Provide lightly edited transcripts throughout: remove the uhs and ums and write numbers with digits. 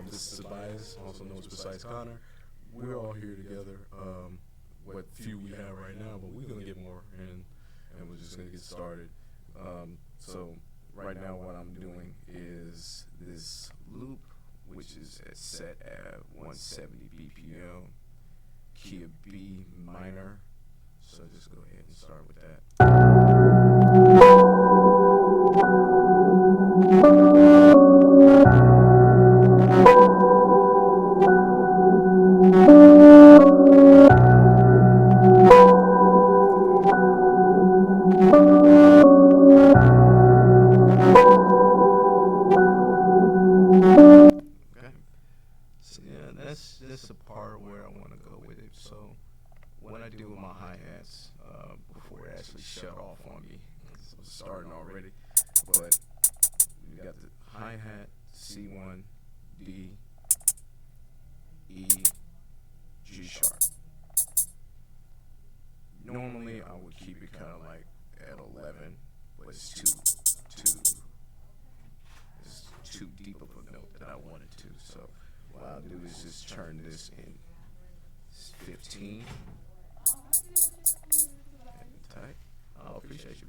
This is Tobias, also known as Precise Connor. We're all here together. What few we have right now, but we're gonna get more, and we're just gonna get started. So right now, what I'm doing is this loop, which is set at 170 BPM, key of B minor. So just go ahead and start with that. Okay. So yeah, that's just a part where I want to go with it. So what I do with my hi-hats, before it actually shut off on me, 'cause I'm starting already, but you got the hi-hat, C1, D, E, G sharp. Normally I would keep it kind of like at 11, but it's too deep of a note that I wanted to. So what I'll do is just turn this in 15. And tight. Oh, appreciate you.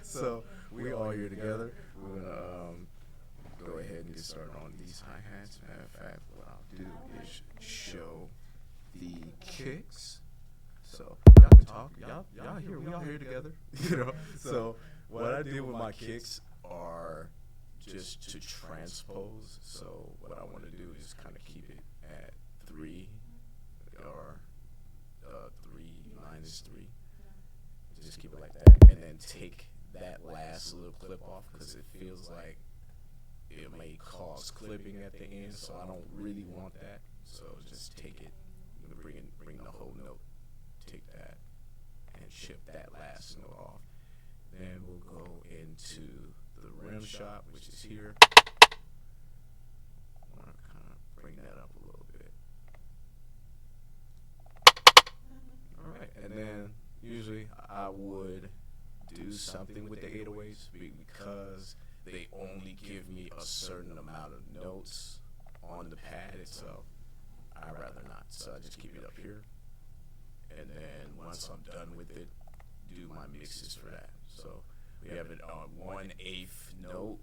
So we all here together. We're gonna go ahead and get started on these hi-hats. Matter of fact, what I'll do is show the kicks. So y'all can talk. Y'all here. We all here together. So what I do with my kicks are just to transpose. So what I want to do is kind of keep it at 3 or 3 - 3. Just keep it like that, and then take that last little clip off because it feels like it may cause clipping at the end. So I don't really want that. So just take it, bring the whole note. Take that and chip that last note off. Then we'll go into the rim shot, which is here. I want to kind of bring that up a little bit. All right, and then usually I would do something with the 808s because they only give me a certain amount of notes on the pad itself. I'd rather not, so I just keep it up here. And then once I'm done with it, do my mixes for that. So we have it on 1/8 note,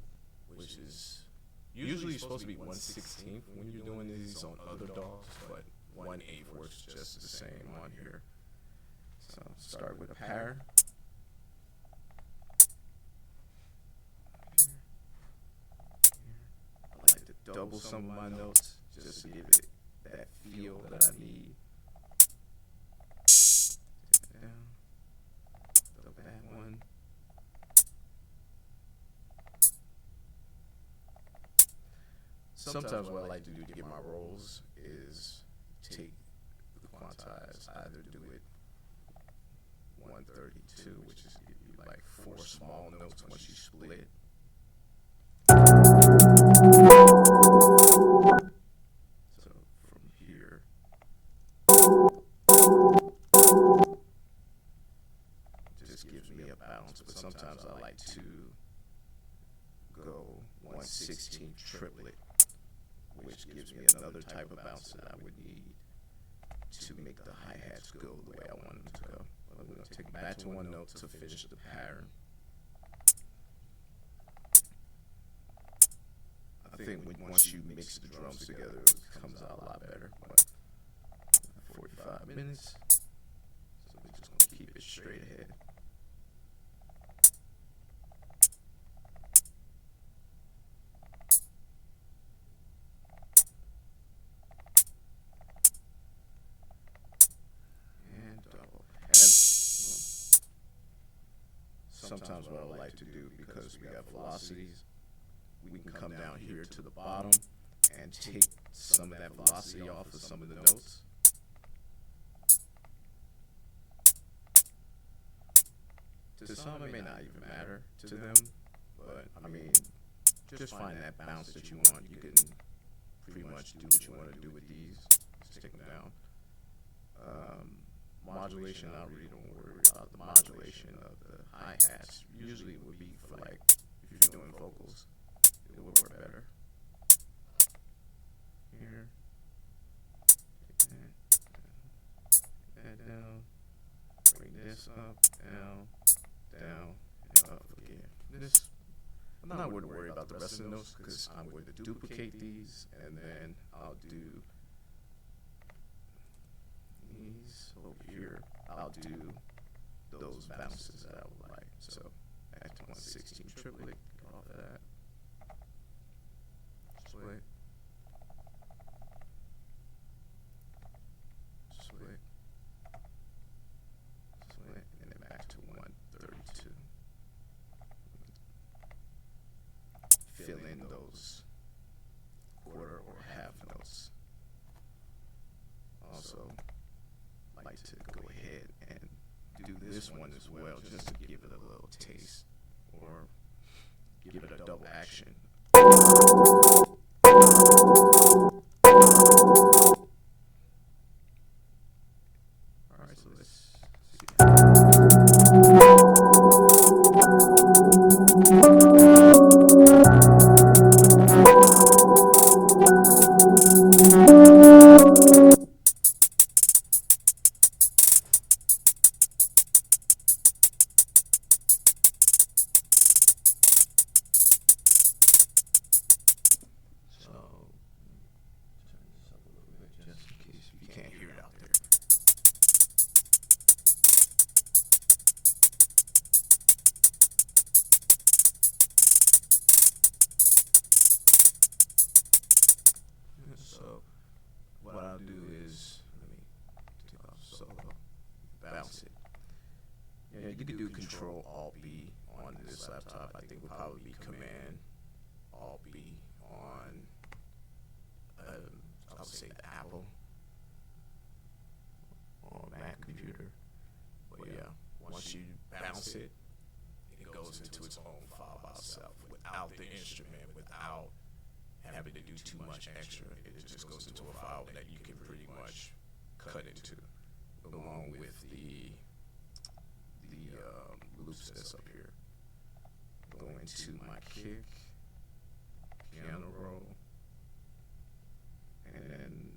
which is usually supposed to be 1/16 when you're doing these on other dogs, but 1/8 works just the same on here. So start with a pair. I like to double some of my notes just to give it that feel that I need. Down, double that one. Sometimes what I like to do to get my rolls is take the quantize, either do it 132, which is give you like 4 small notes once you split. So from here, it just gives me a balance, but sometimes I like to go 1/16 triplet, which gives me another type of bounce that I would need to make the hi-hats go the way I want them to go. But we're going to take it back to one note to finish the pattern. I think once you mix the drums together, it comes out a lot better. But 45 minutes, so we're just going to keep it straight ahead. Sometimes what I like to do, because we got velocities, we can come down here to the bottom and take some of that velocity off of some of the notes. To some, it may not even matter to them, but I mean, just find that bounce that you want. You can pretty much do what you want to do with these. Just take them down. Modulation, I really don't worry about the modulation of the hi-hats. Usually it would be for like, if you're doing vocals, it would work better. rest of the notes because I'm going to duplicate these, and then I'll do these over here. I'll do those bounces that I would like. So back to 116 triplet, get off of that. Split. Split. Split. And then back to 132. Fill in those quarter or half notes. Also, like to go ahead and do this one as well, just to give it a little taste, or give it a double action. Alright, so let's what I'll do is, let me take off solo, bounce it. Yeah, you can do Control Alt B on this laptop. I think will probably be Command Alt B on, I would say the Apple or Mac computer. But yeah, once you bounce it, it goes into its own file by itself without the instrument, without having to do too much extra. It just goes into a file that you can pretty much cut into, along with the loops that's up here. Go into my kick, piano roll, and then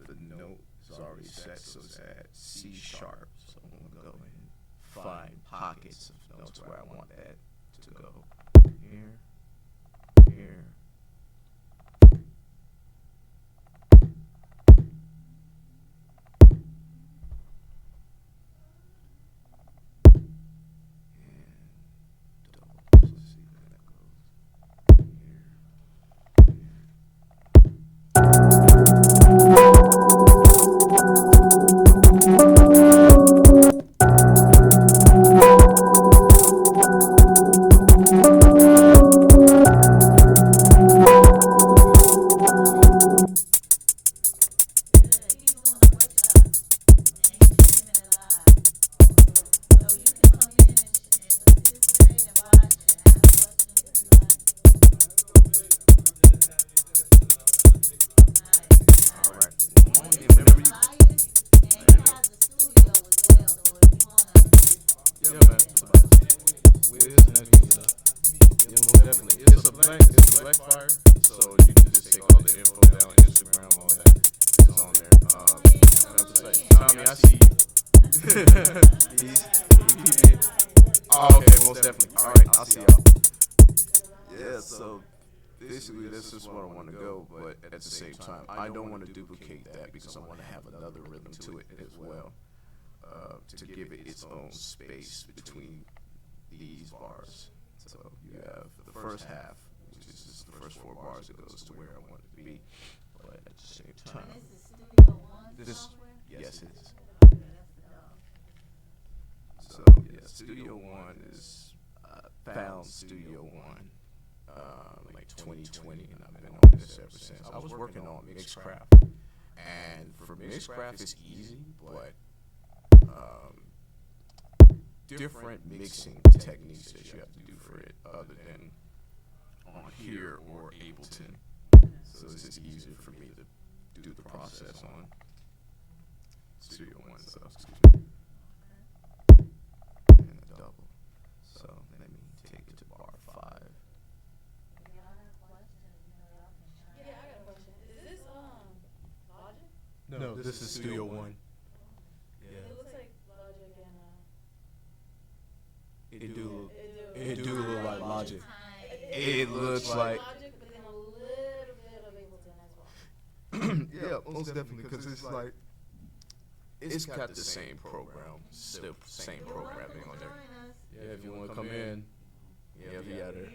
the note is already set, so it's at C sharp. So I'm gonna go and find pockets of notes where I want that to go. Here, here. Oh, okay, most definitely. All right, I'll see y'all. Yeah, so basically this is where I want to go, but at the same time, I don't want to duplicate that because I want to have another rhythm to it as well, to give it its own space between these bars. So you have the first half, which is just the first 4 bars. It goes to where I want it to be, but at the same time, this, yes, it is. So yeah, Studio One is found Studio One like 2020, and I've been on this ever since. I was working on Mixcraft, and for Mixcraft it's easy, but different mixing techniques that you have to do for it other than on here or Ableton. So it's just easier for me to do the process on Studio One. So excuse me. And a double. So let me take it to bar 5. Yeah, I got a question. Is this Logic? No, this is Studio One. Yeah. It looks like Logic and It do look like Logic. It looks like Logic, but then a little bit of Ableton as well. Yeah, most definitely, because it's like it's got the same program, still same programming on there. Yeah, if you want to come in, yeah, he out there.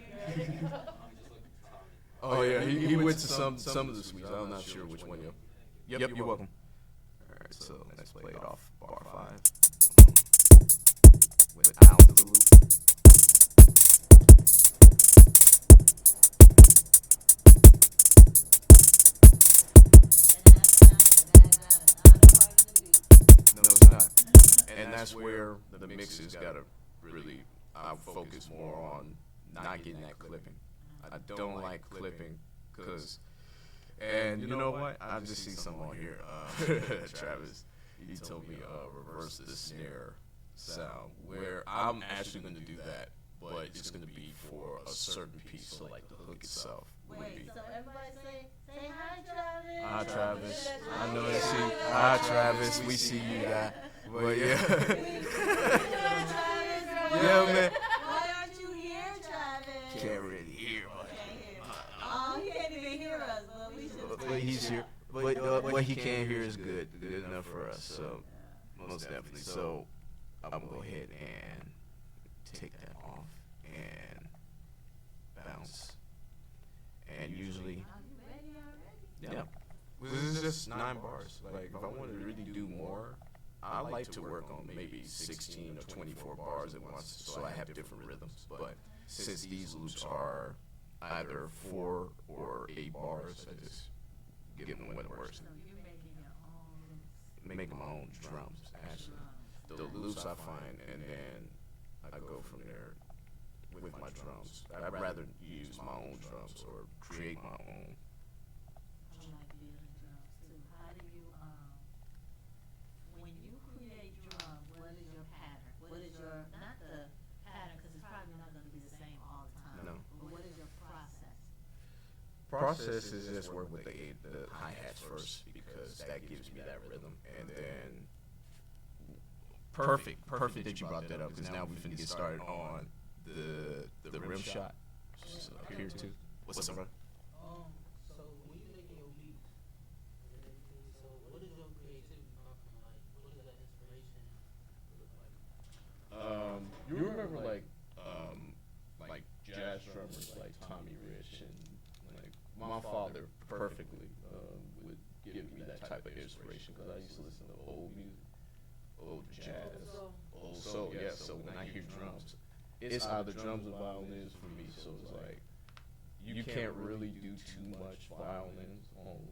Oh yeah, he went to some of the suites. I'm not sure which one. Yep, you're welcome. All right, so let's play it off bar 5 without the loop. No, it's not. And that's where the mixes gotta really. I focus more on not getting that clipping. I don't like clipping because, and you know what? I just see something on here. Travis, he told me reverse the snare sound, where I'm actually going to do that, but it's going to be for a certain piece, so like the hook itself. Wait, so everybody say hi, Travis. Hi, Travis. I know that. See, hi, Travis. We see you, guy. But yeah, yeah, man. Why aren't you here, Travis? Can't really hear, but. Can't hear. Oh, he can't even hear us. Well, we should. But he's here. But what he can hear is good enough for us. So most definitely. So I'm gonna go ahead and take that off and bounce. And usually, yeah, this is just 9 bars. Like if I wanted to really do more, I like to work on maybe 16 or 24 bars at once, so I have different rhythms. But since these loops are either 4 or 8 bars, I just give them what works. So you're making your own. Make my own drums, actually. The loops I find, and then I go from there with my drums. I'd rather use my own drums or create my own. I like building drums too. How do you when you create drums, what is your pattern? What is your, not the pattern, because it's probably not going to be the same all the time. No. But what is your process? Process is just work with the hi-hats first, because that gives me that rhythm, and then perfect that you brought that up, because now we finna get started on the rim shot. Just up here too. What's up, bro? So when you making your beats and everything, so what is your creativity come from? Like, what does that inspiration look like? You remember like jazz drummers like Tommy Rich, and like my father perfectly would give me that type of inspiration, because I used to listen to old music, old jazz, old soul. Yeah, so when I hear drums, it's either drums or violins for me. So it's like you can't really do too much violins on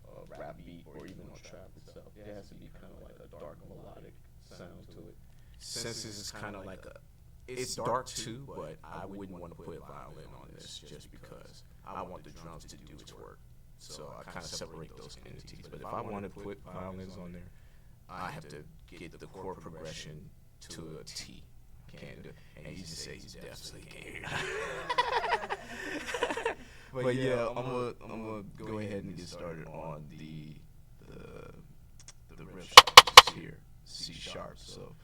a rap beat or even on trap itself. It has to be kind of like a dark melodic sound to it. Since it's kind of like it's dark too, but I wouldn't want to put violin on this just because I want the drums to do its work. So I kind of separate those entities. But if I want to put violins on there, I have to get the chord progression to a T. Can't do it. And he just says he's deaf, so he can't hear. But yeah, I'm gonna go ahead and get started on the riff shot, which is here, C sharp. So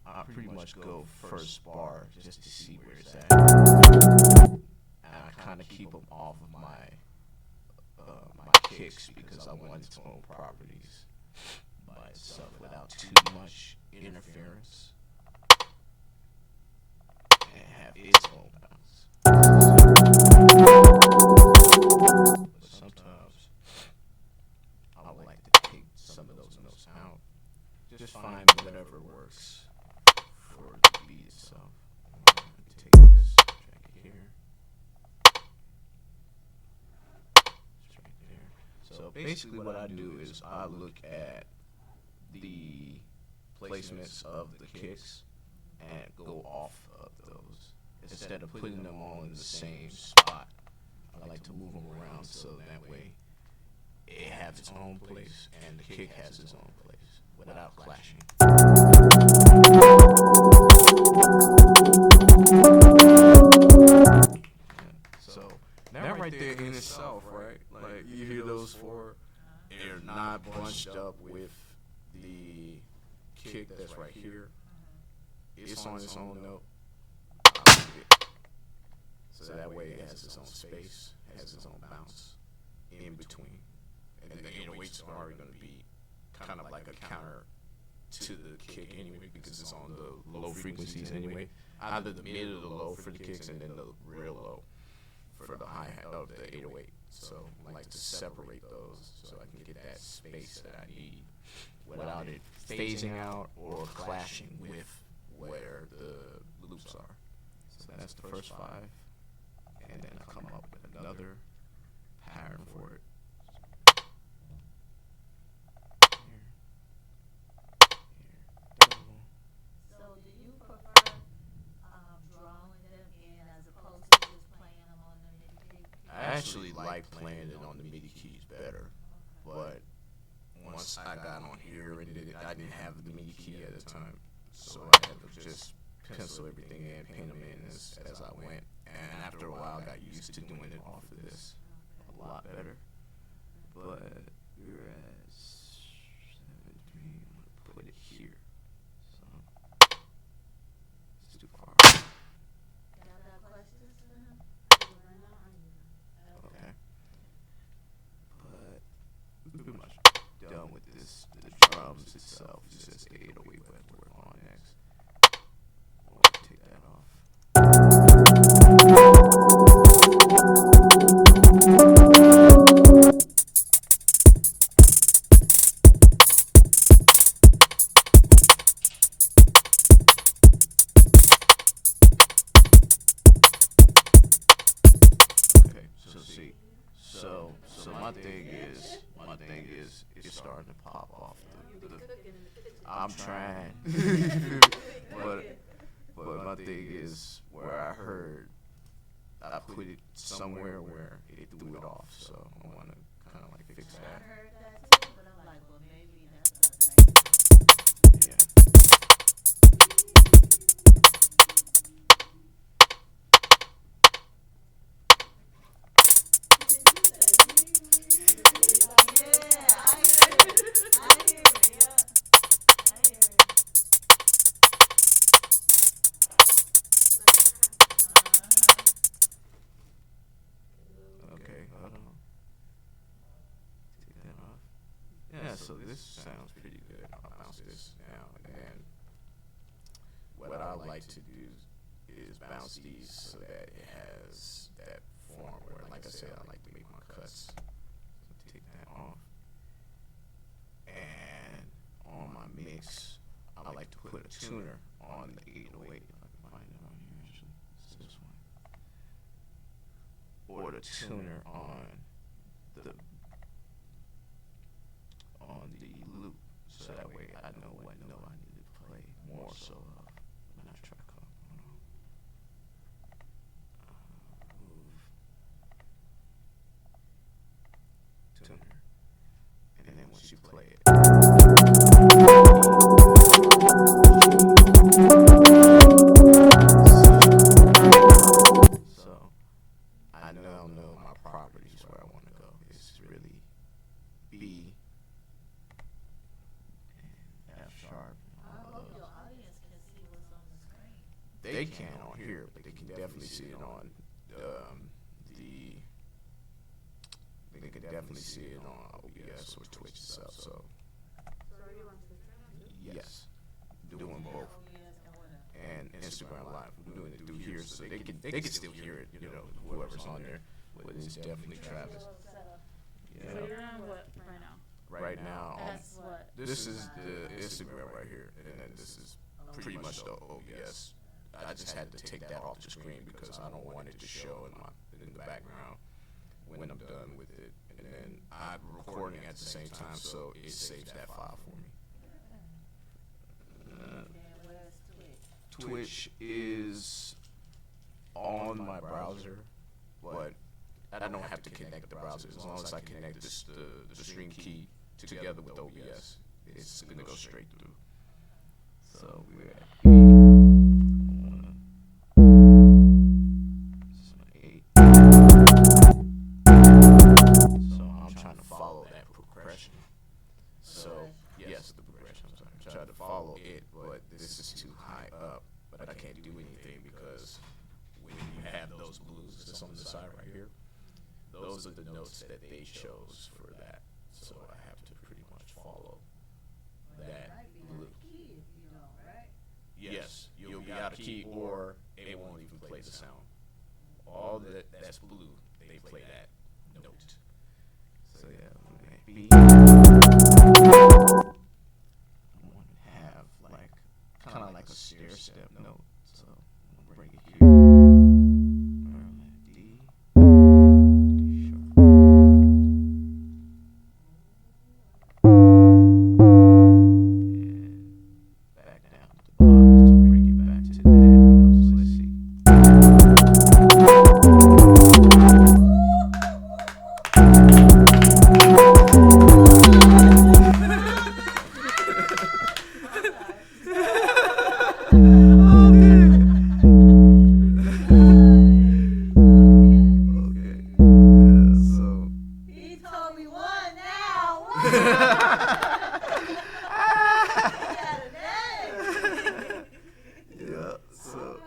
I pretty much go first bar just to see where it's at, and I kind of keep them off of my kicks, because I want its own properties by itself without too much interference, and have its own bounce. But sometimes I would like to take some of those notes out. Just find whatever works for the beat itself. Take this, drag it here. It's right there. So basically what I do is I look at the placements of the kicks and go off of those. Instead of putting them all in the same spot, I like to move them around so that way it has its own place and the kick has its own place without clashing. So that right there in itself, right? Like you hear those 4, they're not bunched up with the kick that's right here. It's on its own note. I like it. So that way it has its own space, has its own bounce in between. And the 808s are already going to be kind of like a counter to the kick anyway, because it's on the low frequencies anyway. Either the mid or the low for the kicks, and then the real low for the high hat of the 808. So I like to separate those so I can get that space that I need without it phasing out or clashing with where the loops are. So that's the first 5, and then I come up with another pattern for it. So do you prefer drawing them in as opposed to just playing them on the MIDI key? I actually like playing it on the MIDI keys better, but once I got on here and I didn't have the MIDI key at the time, so I had to just pencil everything in, pin them in as I went, and after a while I got used to doing it off of this a lot better. But we're at 7.3, I'm going to put it here, so it's too far. Y'all got questions for him? Okay. But we're pretty much done with this. The drums itself, it's just the 808 we have to work on next. We'll take that off. Okay, so see, so my thing is it's starting to pop off I'm trying. but my thing is where I heard I put it somewhere where it threw it off, so I want to kind of like fix I that. heard that too, but I'm like, well, maybe that's okay. Yeah. Okay, hold on. Take that off. Yeah, so this sounds pretty good. I'll bounce this down, and then what I like to do is bounce these so that it has that form where, like I said, I like to make my cuts. So take that off. And on my mix, I like to put a tuner on the 808. If I can find it on here, actually. It's this one. Or the tuner on the loop, so that way I know what note I need to play more so of when I track up. Move tuner, and then once you play it. So I now know my properties where I want to go. It's really B and F sharp. I hope your audience can see what's on the screen. They can on here, but they can definitely see it on they can definitely see it on OBS or Twitch itself. So yes, doing both. And Instagram Live, we're doing it through here, so they can still hear it. You know, whoever's on there, but it's definitely Travis. So Yeah. you're on what right now? Right now, That's what. this is the Instagram right here, and then this is pretty much the OBS. I just had to take that off the screen because I don't want it to show in the background when I'm done with it. And then I'm recording at the same time, so it saves that file for me. And where's Twitch? Twitch is on my browser, but I don't have to connect the browser. As long as I connect the stream key together with OBS, it's gonna go straight through. So we're at this is my 8. So I'm trying to follow that progression. So yes, the progression. I'm sorry. I'm trying to follow it, but this is too high up. But I can't do anything because when you have those blues, those are the notes that they chose for that. So I have to pretty much follow that. Might be out of key if you don't, right? Yes, you'll be out of key, or it won't even play the sound. All that's blue, they play that note. So yeah, B. I want to have like kind of like a stair step note. So I'm gonna bring it here. D, D sharp. And back down to the bottom to bring it back to that note. So let's see. Okay. Yeah, so He told me one now. One. yeah, so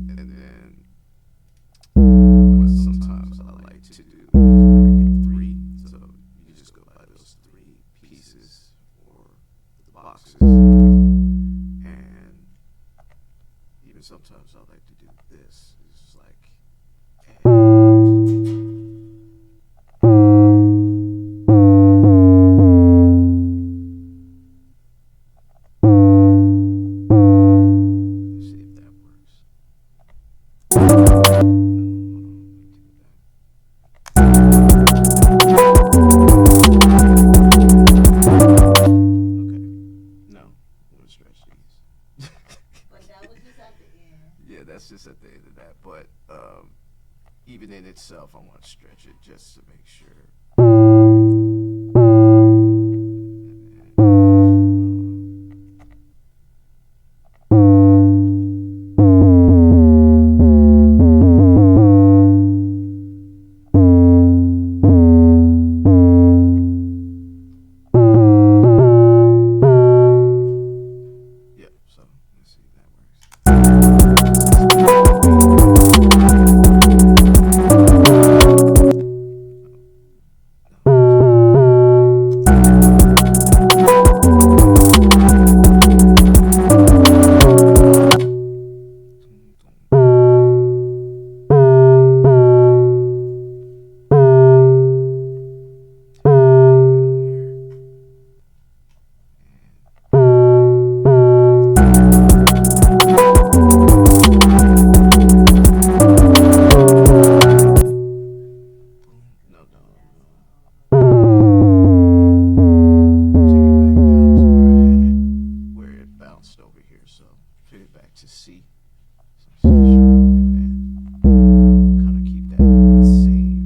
and then what sometimes I like to do is bring in three. So you just go by those three pieces or the boxes. And even sometimes I like to do this. It's just like let's see if that works. No, hold on, let me do that. Okay. No, I'm gonna stretch these. But that was just at the end. Yeah, that's just at the end of that. But even in itself, I want to stretch it just to make sure. And then, yeah, so let's see if that works. No, no, no. Take it back down to where I had it, where it bounced over here. So fit it back to C. So C sharp, and then kind of keep that same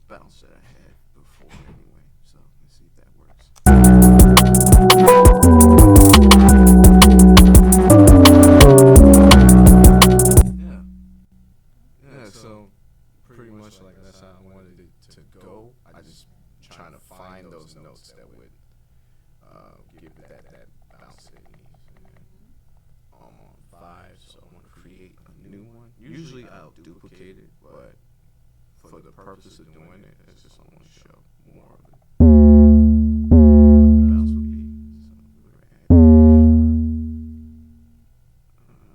bounce that I had before anyway. So let's see if that works. Yeah. Yeah, so pretty much like that's how I wanted it to go. I just trying to find those notes that would give it that bounce that it needs. And then I'm on 5, so I want to create a new one. Usually I'll duplicate it, but for the purpose of doing it, it's just I want to show more of it. What the bounce would be. So we're gonna add D sharp.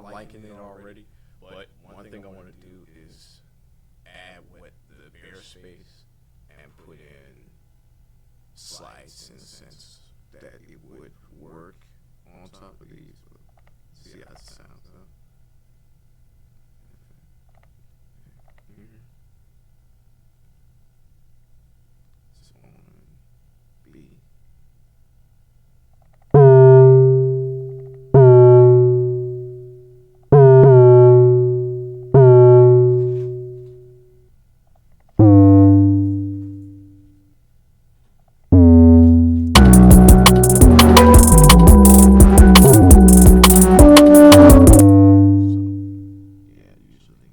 liking it already. But one thing I want to do is add what the bare space and put in slides in the sense that it would work on top of these. See how it sounds, huh? Here. It's on B. Yeah, usually.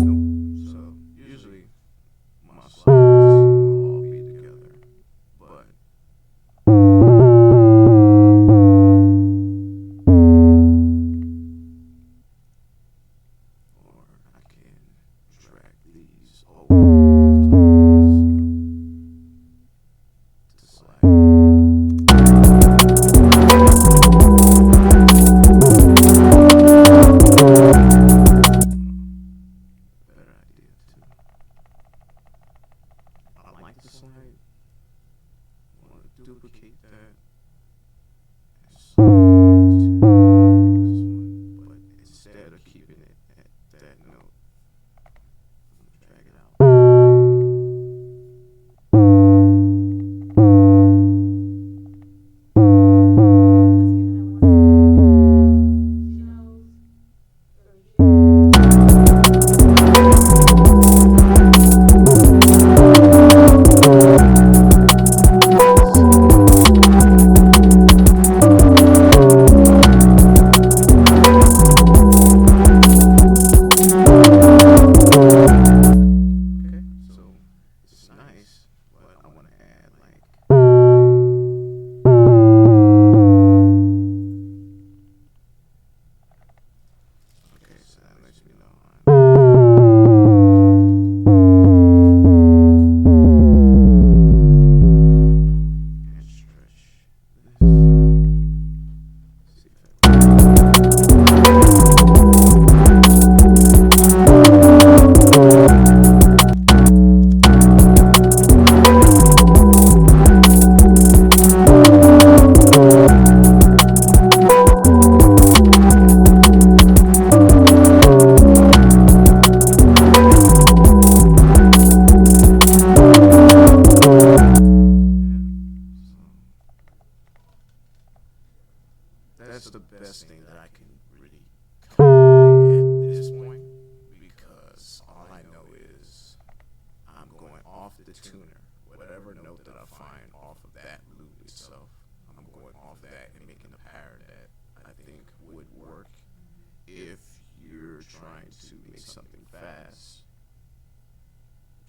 Nope. So usually my slides will all be together, but or I can drag these over to slide. Better idea too. I like the slide. Want to duplicate that. And slide to this one, but instead of keeping it at that note, I'm gonna drag it out. Okay, so it's nice, but I want to add like okay, so that lets me know and stretch this. See if that that's the best thing that I can really come up with at this point because all I know is I'm going off the tuner, whatever note that I find off of that loop itself, I'm going off that and making a pattern that I think would work if you're trying to make something fast,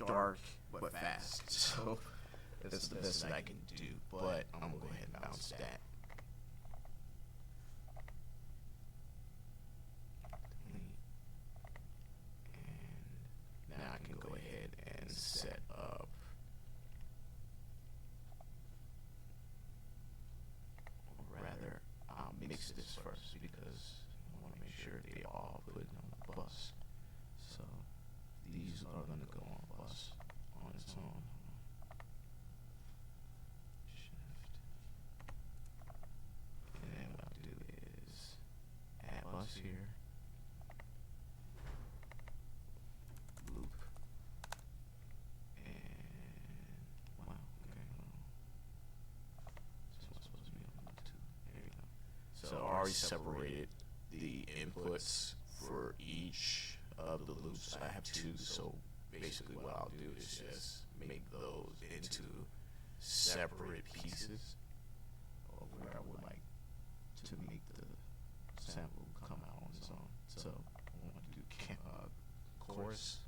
dark, but fast. So that's the best that I can do, but I'm gonna go ahead and bounce that. And now I can go ahead and set up or rather I'll mix this first because I want to make sure they all put it on the bus. So these are going to go on bus on its own. Shift. And then what I'll do is add bus here. Loop. And wow, okay. This one's supposed to be on loop 2. There you go. So I already separated the inputs for each of the loops. I have 2, so basically what I'll do is just make those into separate pieces of where I would like to make the sample come out on its own. So I want to do chorus.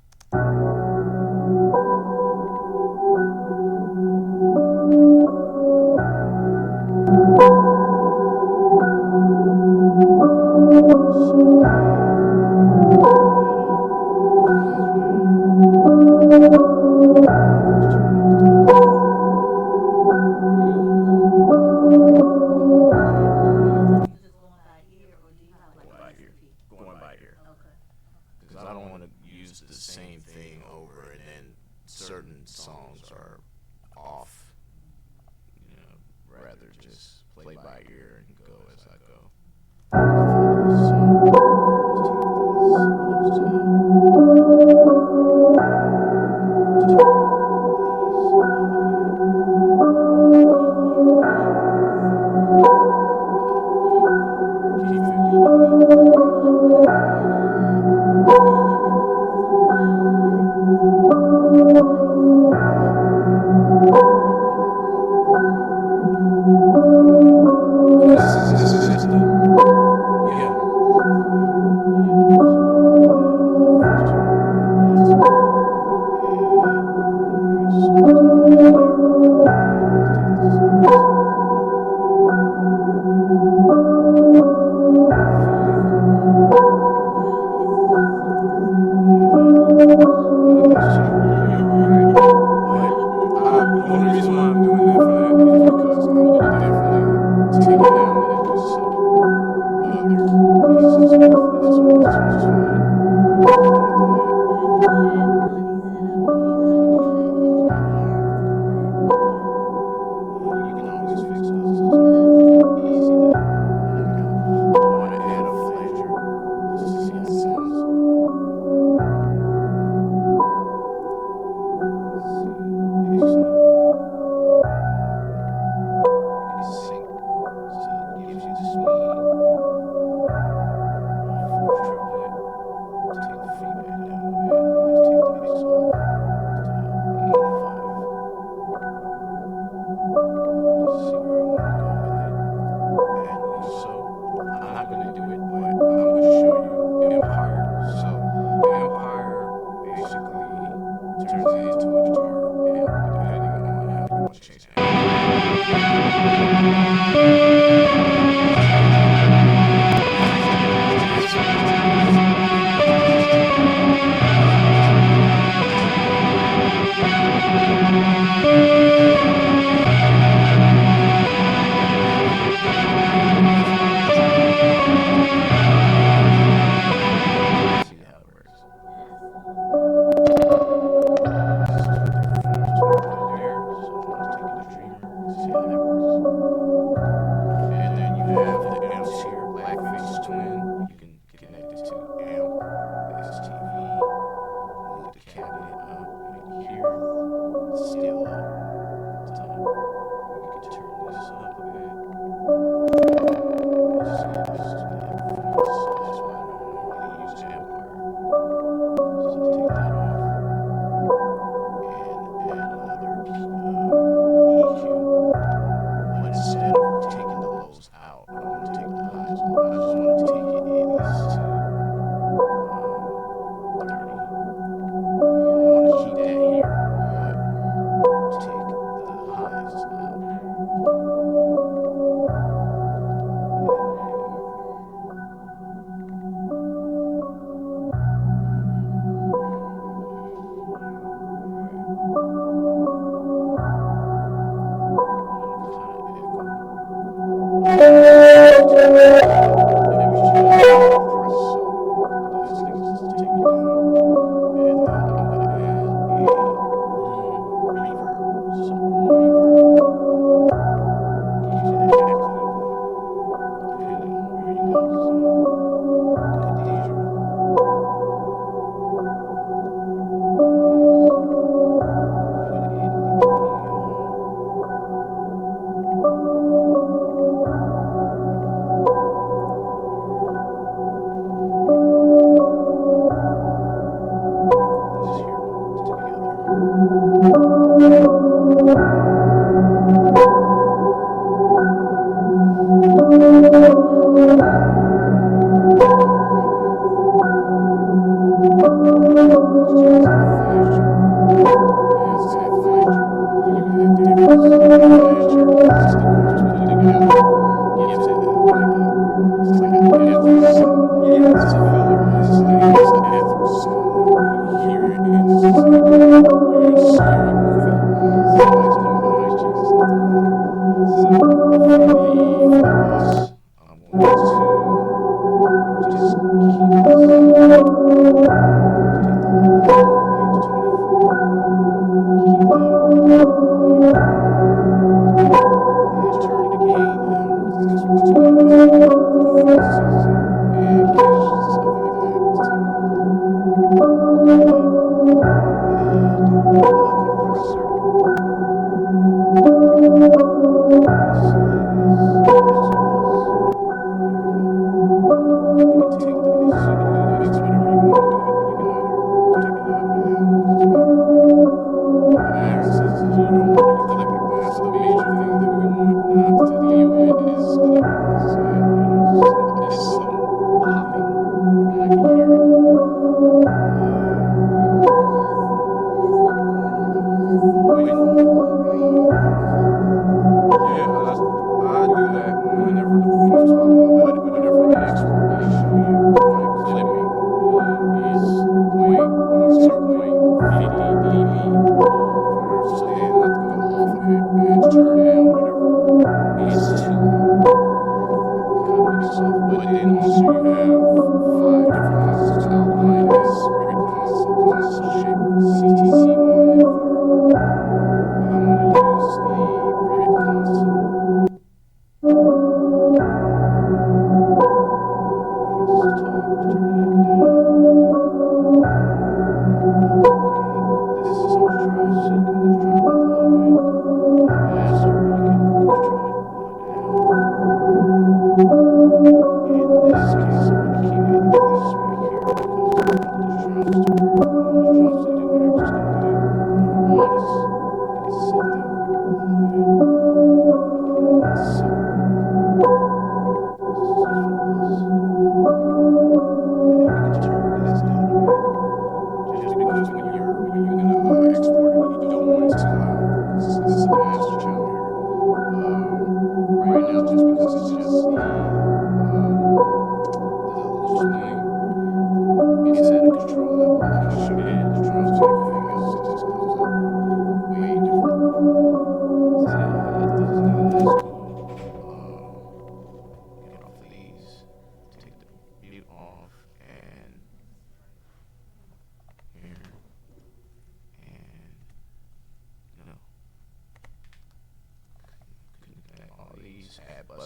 You just going by ear, or do you have like Going a by ear. recipe? Going by ear. Okay. Because I don't want to use the same thing over, and then certain songs are off. You know, rather just play by ear and go as I go. Key 50. But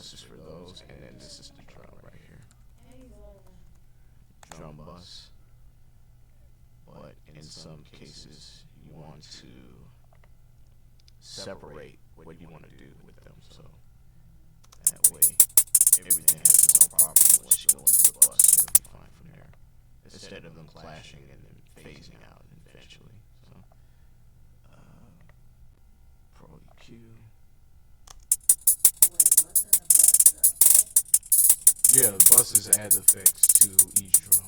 buses for those, and then this is the drum right here. Drum bus. But in some cases, you want to separate what you want to do with them, so that way everything has its own property once you go into the bus, and it'll be fine from there, instead of them clashing and then phasing out eventually. So Pro EQ. Yeah, the buses add effects to each drum.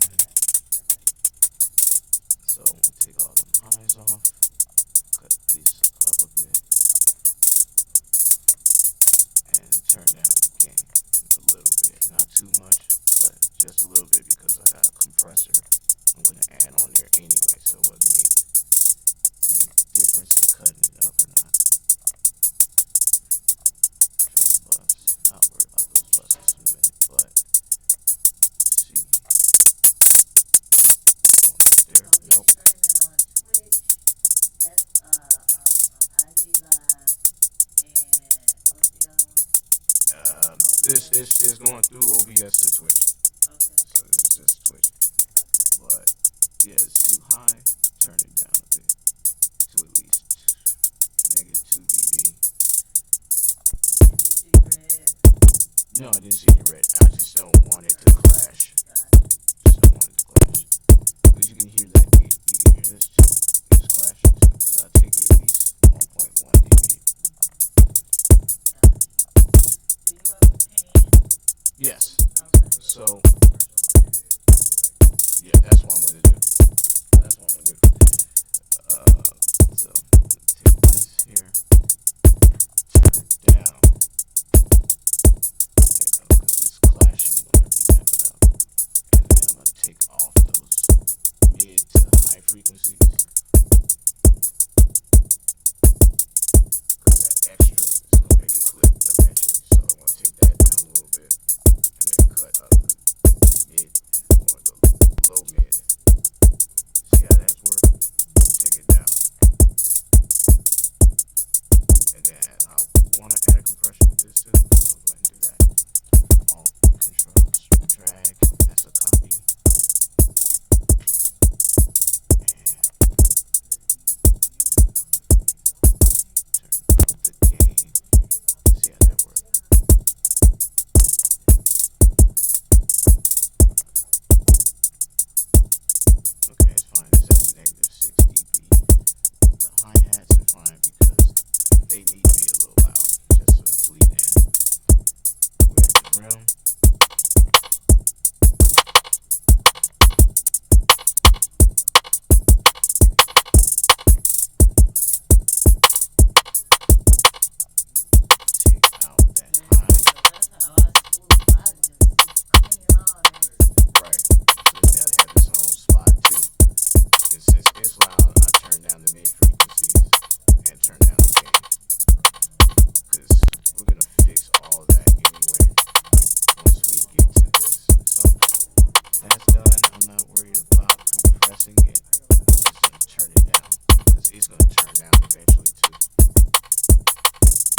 So I'm gonna take all them highs off, cut this up a bit, and turn down the gain a little bit. Not too much, but just a little bit because I got a compressor I'm gonna add on there anyway, so it wouldn't make any difference in cutting it up or not. Drum bus. I'll worry about those buses in a minute, but let's see. There. Nope. This is going through OBS to Twitch. Okay. So it's just Twitch. Okay. But yeah, it's too high. Turn it down a bit to at least -2 dB. No, I didn't see any red. I just don't want it to clash. Just don't want it to clash. Because you can hear that. You can hear this too. It's clashing too. So I take it at least 1.1 dB. Yes. So yeah, that's what I'm gonna do. That's what I'm gonna do. So I'm gonna take this here, turn it down. There you go, because it's clashing whenever you have it out. And then I'm gonna take off those mid to high frequencies. Because that extra is gonna make it clip eventually. So I'm gonna take that down a little bit. And realm. Take out that high. That's how I smooth my just clean all that. Right. So it's gotta have its own spot too. And since it's loud, I turn down the mid frequencies and turn down the gain. Cause we're gonna fix all of that anyway once we get to this. So that's done. I'm not worried about compressing it. I'm just gonna turn it down. Cause it's gonna turn down eventually too.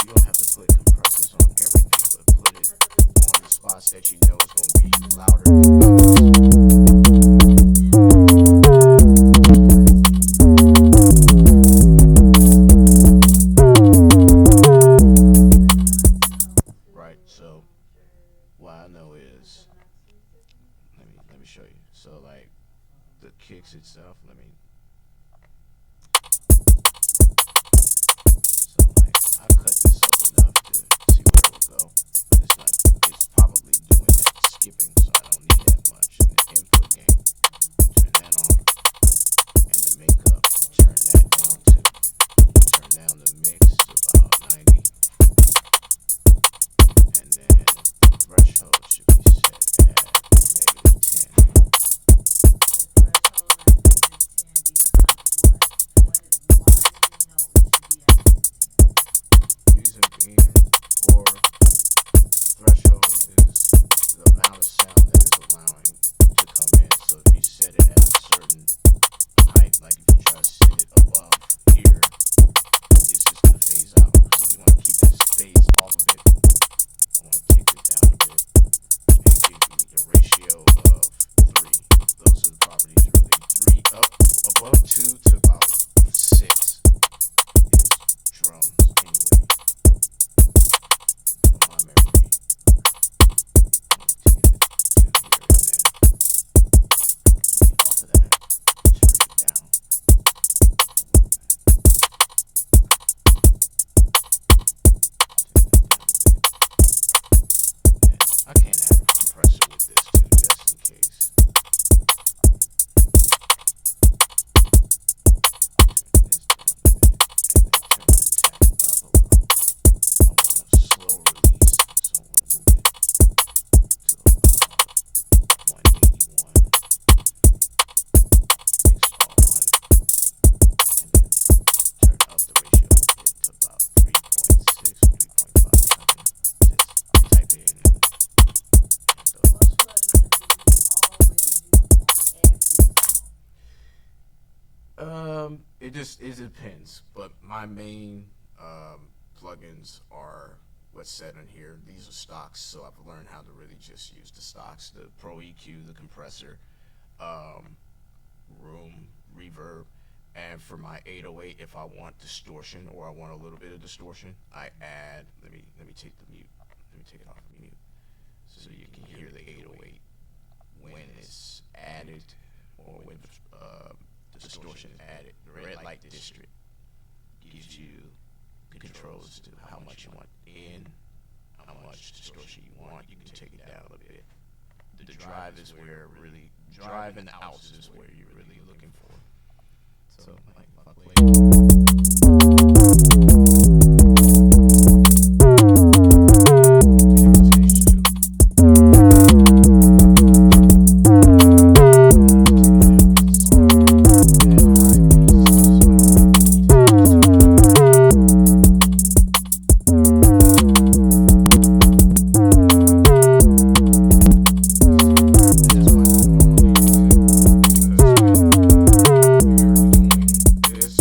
You don't have to put compressors on everything, but put it on the spots that you know is gonna be louder than others. Right, so what I know is, let me show you. So like the kicks itself, so like I cut this up enough to see where it will go, but it's probably doing that skipping, so I don't need that much. And the input gain, turn that on, and the makeup, turn that down too. Turn down the mix to about 90. And then threshold should be set at -10. Reason being, or threshold is the amount of sound that is allowing to come in. So if you set it at a certain height, like if you try to set it above here, it's just gonna phase out. So if you want to keep that phase off of it, I want to take this down a bit and give you a ratio of 3. Those are the properties really. 3 up above 2 to about 6 is drums anyway. For my memory. I'm gonna take it to here and then off of that, turn it down. I can add a compressor with this too, just in case. Turn this down a bit, and then turn the tap up a little. I want a slow release, so I want to move it to about 181. Mix all 100, and then turn up the ratio a bit to about 3.6 or 3.5. I can just type it in and those. It depends, but my main plugins are what's set in here. These are stocks, so I've learned how to really just use the stocks: the Pro EQ, the compressor, room, reverb, and for my 808, if I want distortion or I want a little bit of distortion, I add. Let me take the mute. Let me take it off of mute, so you can hear the 808 when it's added or when the distortion is added. The red light district gives you controls to how much you want in, how much distortion you want. You can take it down a bit. The drive is where really, drive and outs is where you're really looking for. So like if I play. This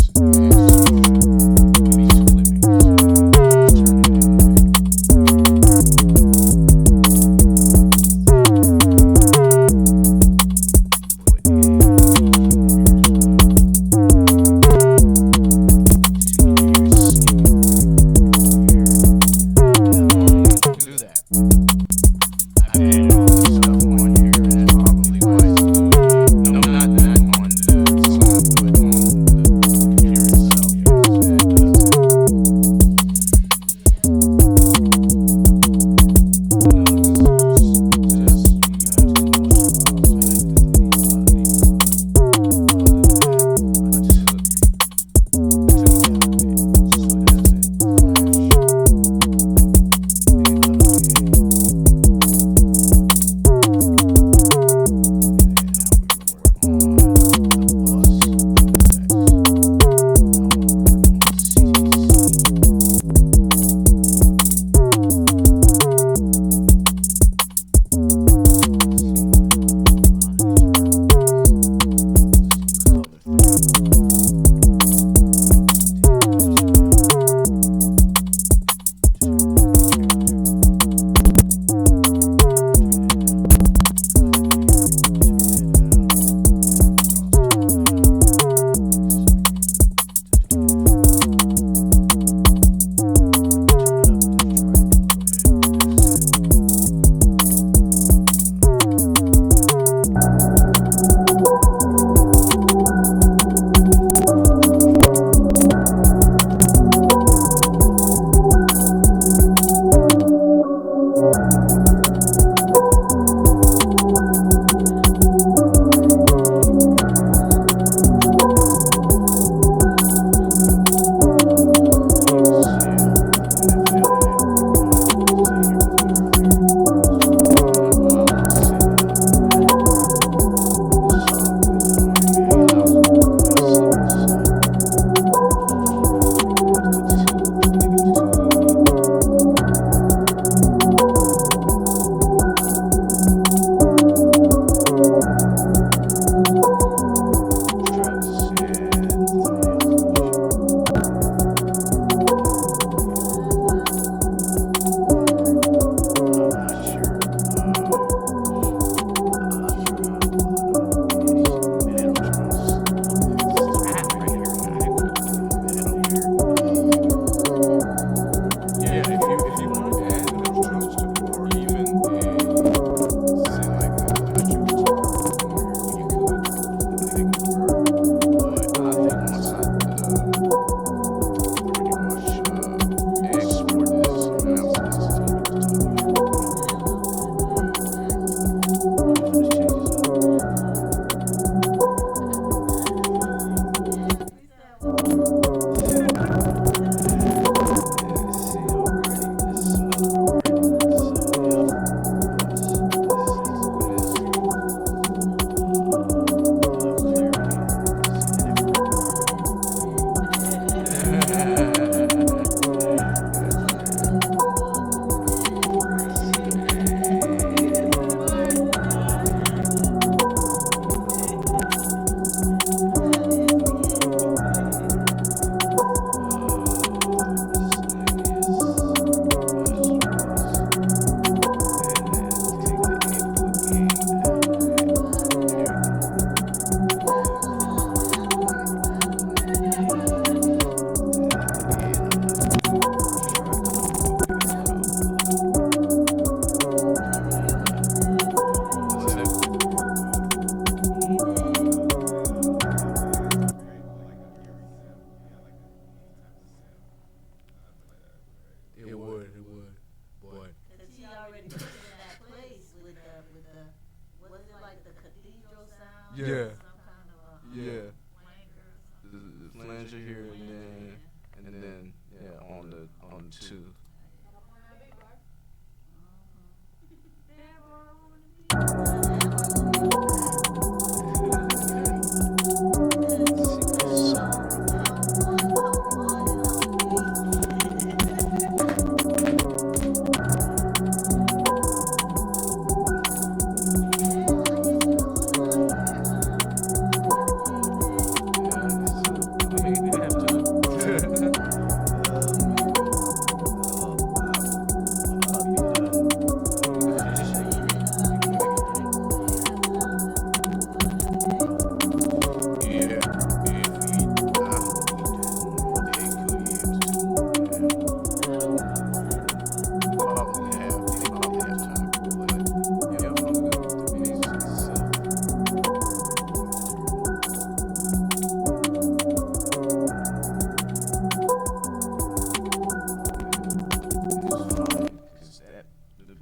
Yeah. Some kind of Yeah. flanger or The, something. the flanger here and then yeah on the two.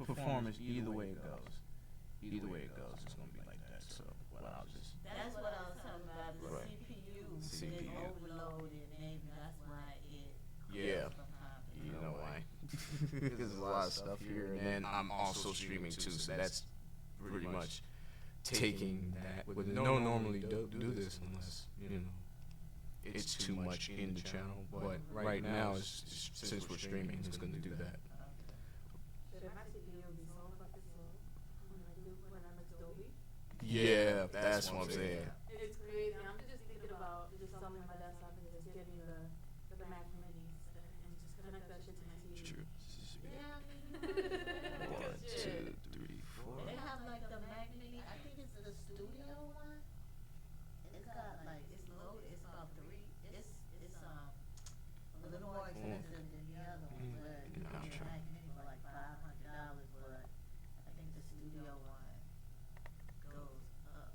Performance, either way it goes, it's gonna be like that. So, well, I'll just That's what I was talking about. The Right. CPU is CPU. overloaded, and that's why it Yeah. from time to you time. know why? Because there's a lot of stuff here, and then I'm also streaming too, so that's pretty much taking that. Would no normally do this unless it's too much in the channel. But right now, since we're streaming, it's gonna do that. Yeah, that's what I'm saying. It's crazy. I'm just thinking about just selling my desktop and just getting the Mac Minis and just connect that shit to my TV. True. Yeah, I mean, One, two, three, four. they have like the Mac Mini. I think it's the studio one. It's got like it's low. It's about three. It's a little more expensive than the other one, but you Not get true. a Mac Mini for like $500. But I think the studio one goes up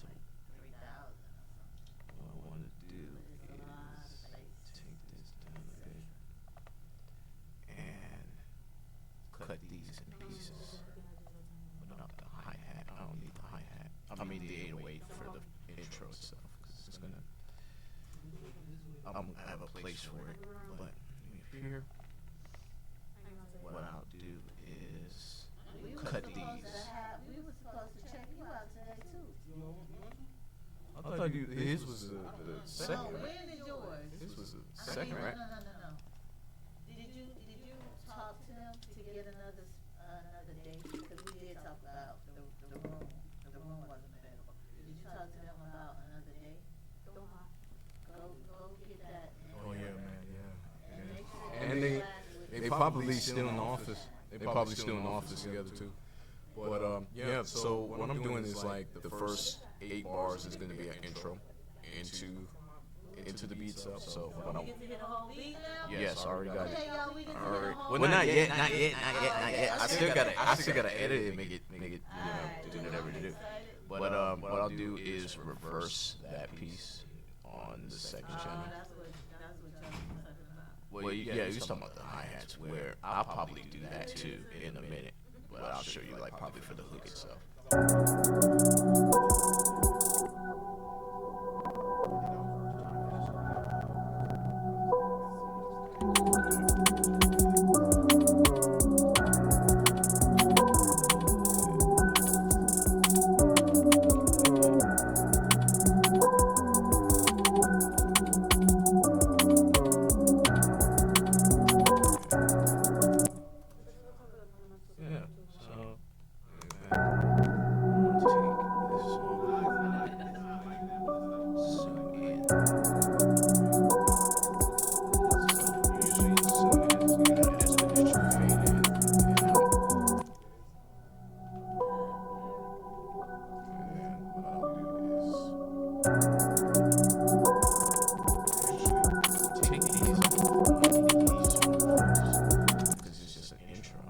to like 3,000 or something. What I want to do But it's a lot of is space. take this down a bit and cut these in pieces without the hi-hat. I don't need the hi-hat. I mean the 808 for the intro itself, because it's gonna. I'm gonna have a place for it, but here, what I'll do is We were cut supposed these. we were supposed to check you out today too. I thought his was the No, second. when is yours? His was the I second, mean, right? No. Did you talk to them to get another date? Because we did talk about the room. The room wasn't available. Did you talk to them about another date? Go get that. Oh yeah, man, yeah. And make sure And that you they probably still in the office. They probably still in the office together too. But yeah. So what I'm doing is like the first 8 bars is going to be an intro into the beat itself. So what we I'm get to hit a whole beat now? yes, I already got it. Okay, y'all, we get to All hit a right. whole Well, not beat. yet. I still gotta edit it, make it do whatever to do. But what I'll do is reverse that piece on the second channel. That's what y'all was talking about. Well, yeah, you was talking about the hi-hats, where I'll probably do that too in a minute. But I'll show you like probably for the hook itself. Yeah, so it's just an intro.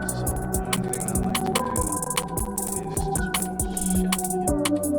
So one thing I like to do is just shut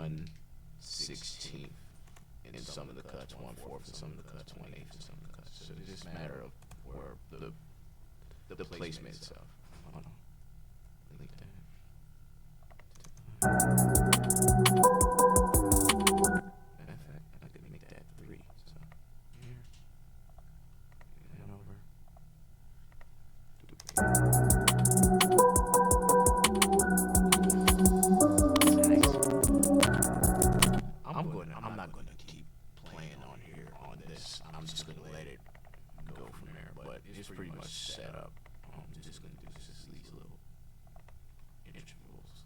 1/16 in some of the cuts, 1/4 in some of the cuts, 1/8 in some of the cuts. So it's just a matter of where the placement itself. Hold on. Delete that. Matter of fact, I could make that 3. So here, head over. I'm not gonna keep playing on here on this. I'm just gonna let it go from there. But it's pretty much set up. I'm just gonna do just these little intervals.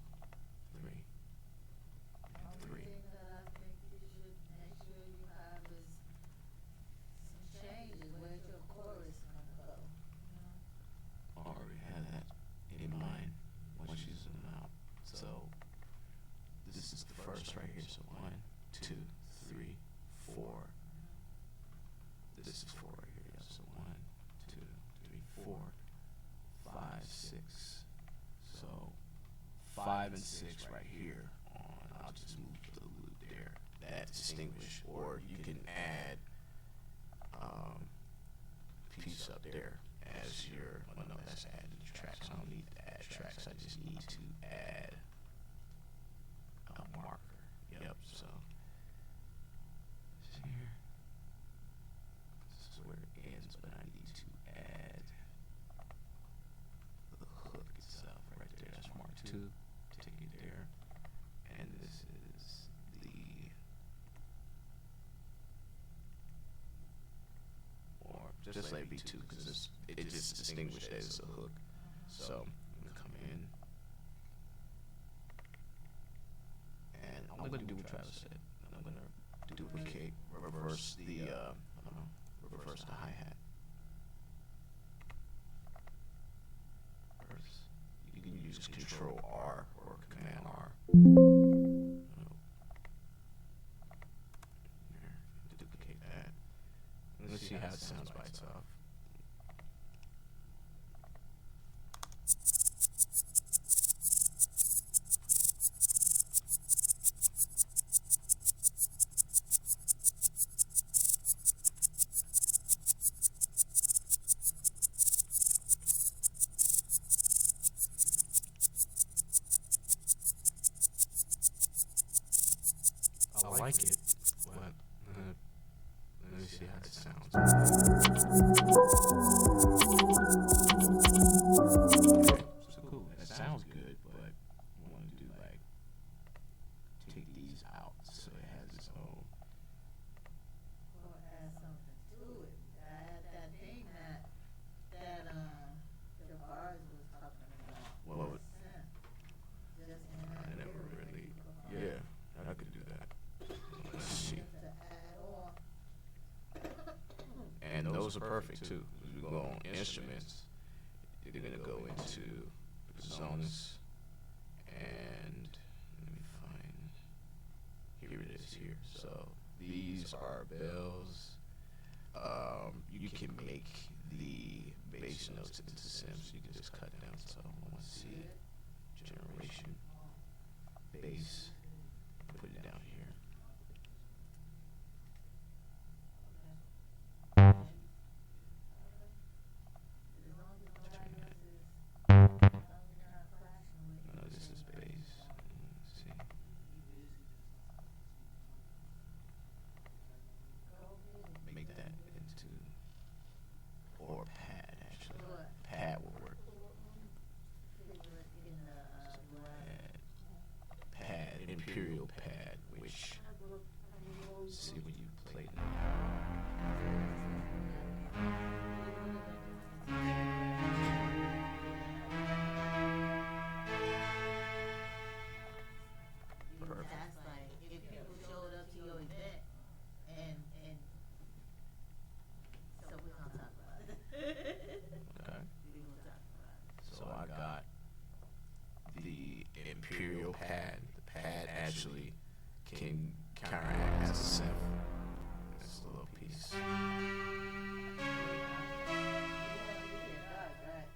3, Only 3. thing that I think you should make sure you have is some changes, where's your chorus gonna go? I already had that in mind once you zoom out. So this is the first right here. So 1, 2, 3, 4. This is 4 right here. Yeah. So 1, 2, 3, 4, 5, 6. So 5 and 6 right here on. I'll just move the loop there. That distinguish, or you can add piece up there as your. Well, no, that's adding tracks. I don't need to add tracks. I just need to add a marker. Yep. So it's here. This is where it ends, but I need to add the hook itself right there. That's mark 2. Take it there, and this is the. Or just let it be 2 because it just distinguished that it's a hook. So I'm gonna come in, and I'm gonna do what Travis said. I'm gonna duplicate, reverse the reverse the hi-hat. Reverse. You can use Control R or Command R. There, duplicate that. Let's see how it sounds by itself. I like it, but let me see how it sounds. Okay, so cool. That sounds good, but I want to do like take these out so it has its own. Or add something to it, add that thing that the bars was talking about. What would- Just in I that never area, really. you could, Yeah, I could do that. Let's see. just to add on. And those are perfect too. As we go on instruments, you're gonna go into Zonus, and let me find. Here it is. Here. So these are bells. You can make the bass notes into sims. You can just cut down. So I want to see generation bass. Put it down here. As long as Turn nobody that. else is, as long as you're not clashing with. No, this is bass. Let's see. Go get it. Make that into or pad actually. What? Pad will work. Put it in the, Pad, imperial pad, which see when you play it. Perfect. That's like, if people showed up to your event, and, so we're gonna talk about it. Okay. We're gonna talk about it. So I got the imperial pad. The pad actually can counteract as a synth. This little piece. You get dark, right?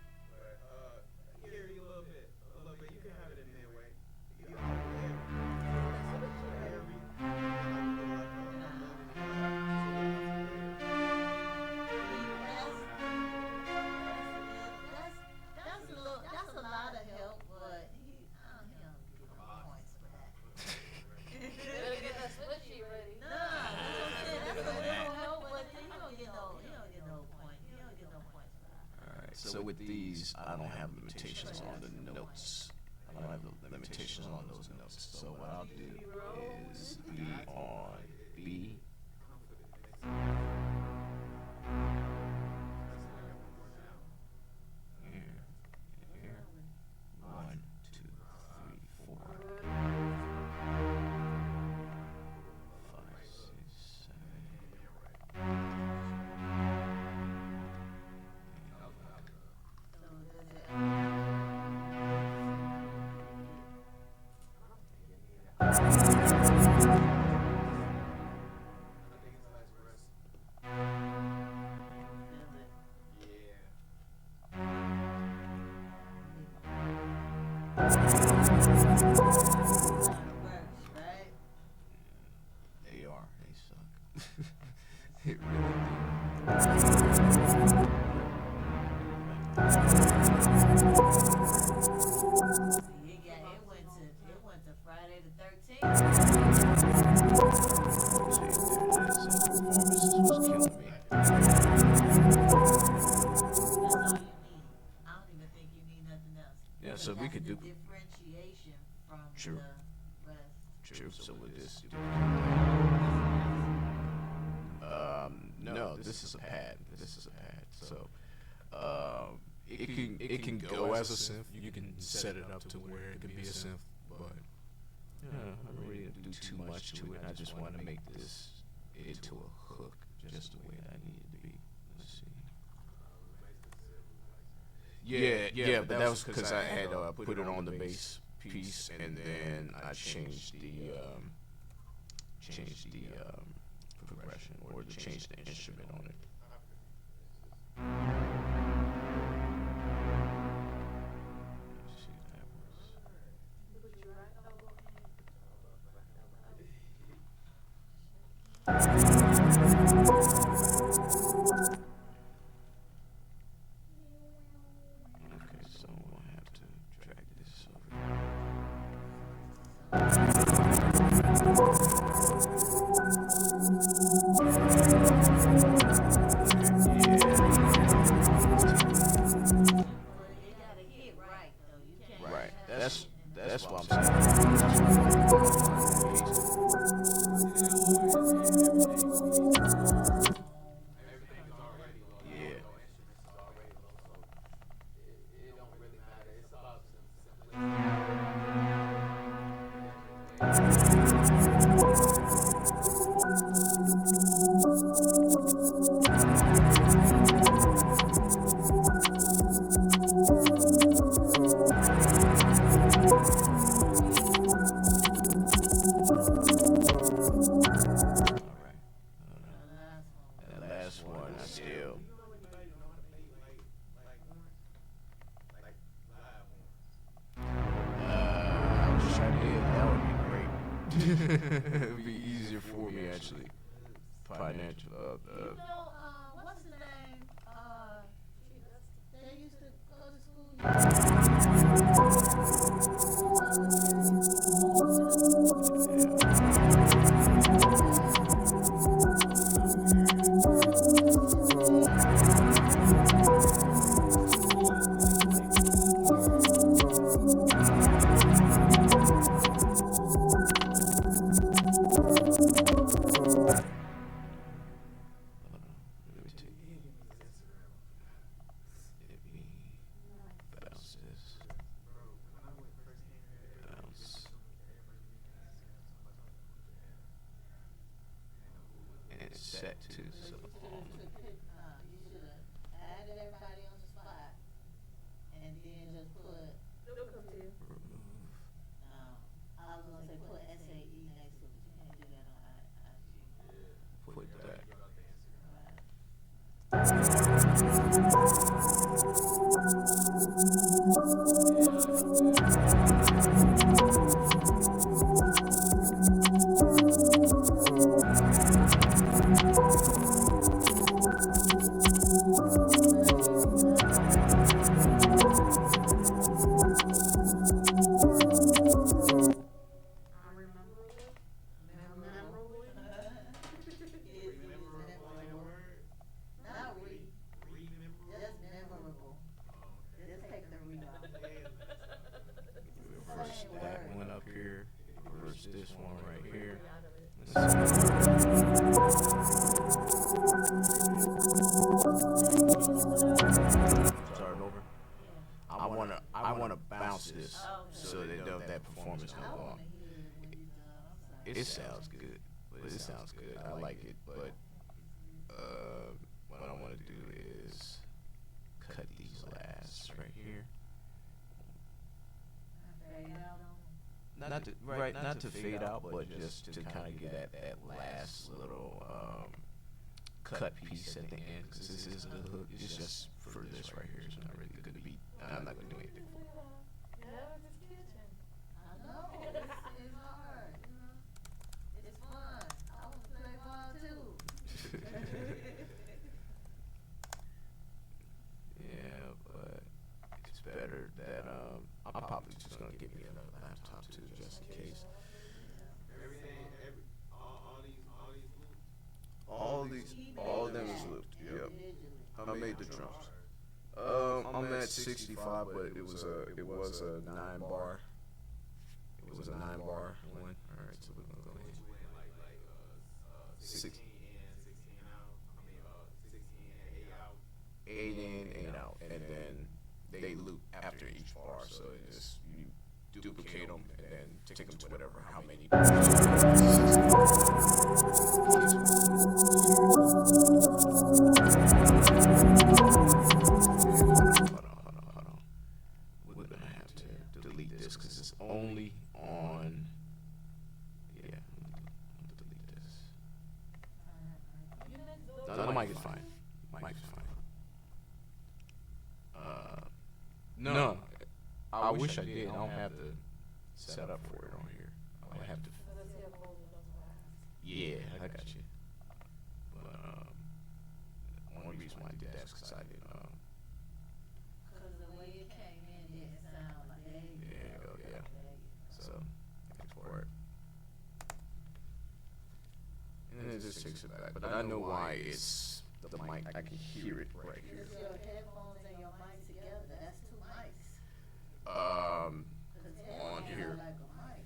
Hear you a little bit. You can have it in midway. You I don't have limitations on the notes. I don't have the limitations on those notes. So what I'll do is be on B. Here, here. 1, 2, 3, 4. 5, 6, 7. Right? They suck. It really It went to Friday the 13th. Performances was killing me. That's all you need. I don't even think you need nothing else. Yeah, so we That's could the do. differentiation from True. the rest. True. So with this. No, this is a pad. This is a pad. So, it can go as a synth. You can set it up to where it can be a synth, but I don't really do too much to it. I just want to make this into a hook, just the way that I need it to be. Let's see. Yeah, but that was because I had put it on the bass piece, and then I changed the progression, or to change the instrument on it. Let's see if that works. Okay, so we'll have to drag this It gotta hit right though. You can't Right. have That's what I'm saying. Yeah. That last one, I still. I was trying to hit. That would be great. It'd be easier for me actually. Financial. What's the name? They used to go to school. Let me take. Let me bounce this. Bounce. And it's set to so. You should have added everybody on the spot, and then just put. Remove. I was gonna say put SAE next to it, but you can't do that on IG. Put that. Not re. Starting over. I wanna bounce this so that performance can I go wanna on. hear it when you done. I'm sorry. It sounds good. It sounds good. I like it, but what I want to do is cut these last right here. Fade out on 'em. Not to fade out, but just to kind of get that last little cut piece at the end, because this is the hook. It's just for this right here. It's not really good to beat. I'm not gonna do anything. I know, it's hard, you know. It's fun. I want to play ball too. Yeah, but it's better that I'm probably just gonna get me another laptop too, just in case. All of them is looped. Yep. I made the drums. I'm at 65, but it was a 9 bar. It was a 9 bar one. All right, so we're gonna go ahead. 16 8 in, 8 out, and then they loop after each bar. So it just you duplicate them and then take them to whatever how many. Hold on. We're gonna have to delete this because it's only on. Yeah, I'm gonna delete this. No, the mic is fine. Mic is fine. No, I wish I did. I don't have the set up for it on here. I have to. Yeah, I got you. But only reason why I did that is because I did. Cause the way it came in, it sounded like there you Yeah, go. go, yeah. There you go. So export. And then it just takes it back. But I know why it's the mic. I can hear it right here. Is your headphones and your mic together? That's two mics. Cause On headphones here. are like a mic.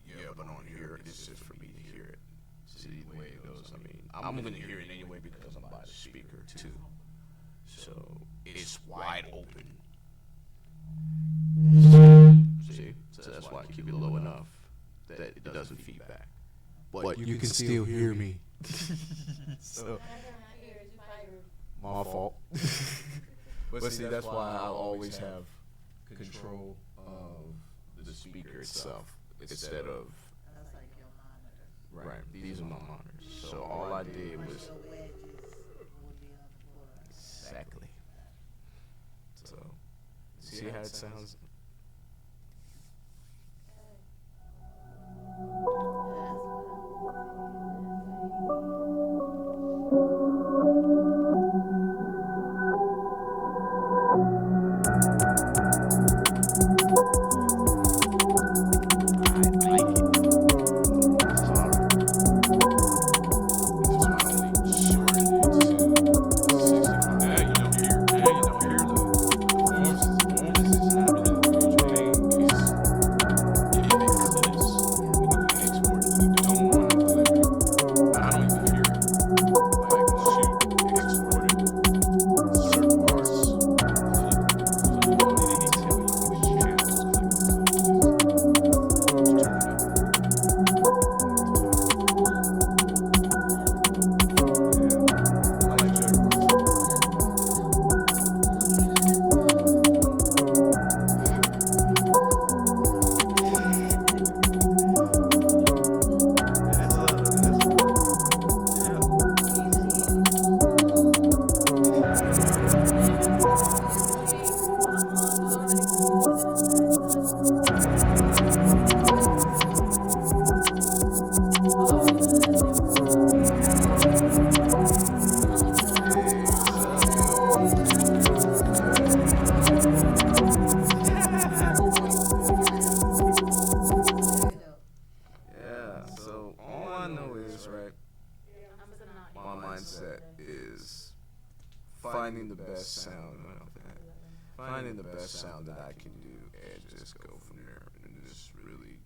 Yeah, but on here, it's just for me to hear it. See the way it goes. I mean, I'm gonna hear it anyway because I'm by the speaker too. So it's wide open. See, so that's why I keep it low enough that it doesn't feed back. But you can still hear me. So my fault. But see, that's why I always have control of the speaker itself instead of. That's like your monitor. Right, these are my monitors. So all I did was Your wedges will be on the floor. exactly. So see how it sounds. finding the best sound, finding the best sound that I can do, and just go from there, and just really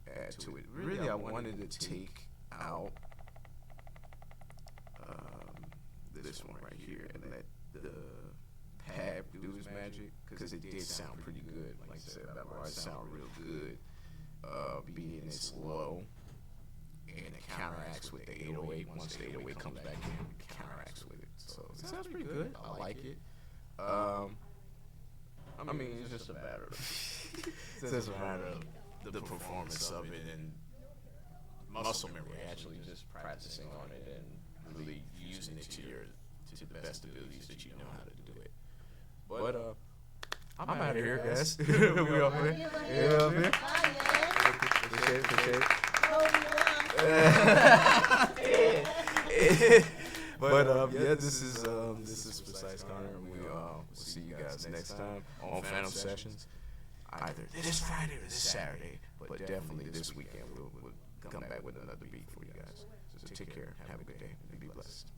add to it. Really, I wanted to take out this one right here and let the pad do its magic, because it did sound pretty good. Like I said, Battle Royale sound real good. Being it's low, and it counteracts with the 808. Once the 808 comes back in, it counteracts with it. So it sounds pretty good. I like it. I mean, it's just a matter of the performance of it and muscle memory, actually just practicing on it and really using it to the best abilities that you know how to do it. But I'm out of here, guys. We up here. Yeah, up here. Appreciate it. But yeah, this is Precise Connor, and we'll see you guys next time on Phantom Sessions, either this Friday or this Saturday, but definitely this weekend we'll come back with another beat for you guys. So take care, have a good day, and be blessed.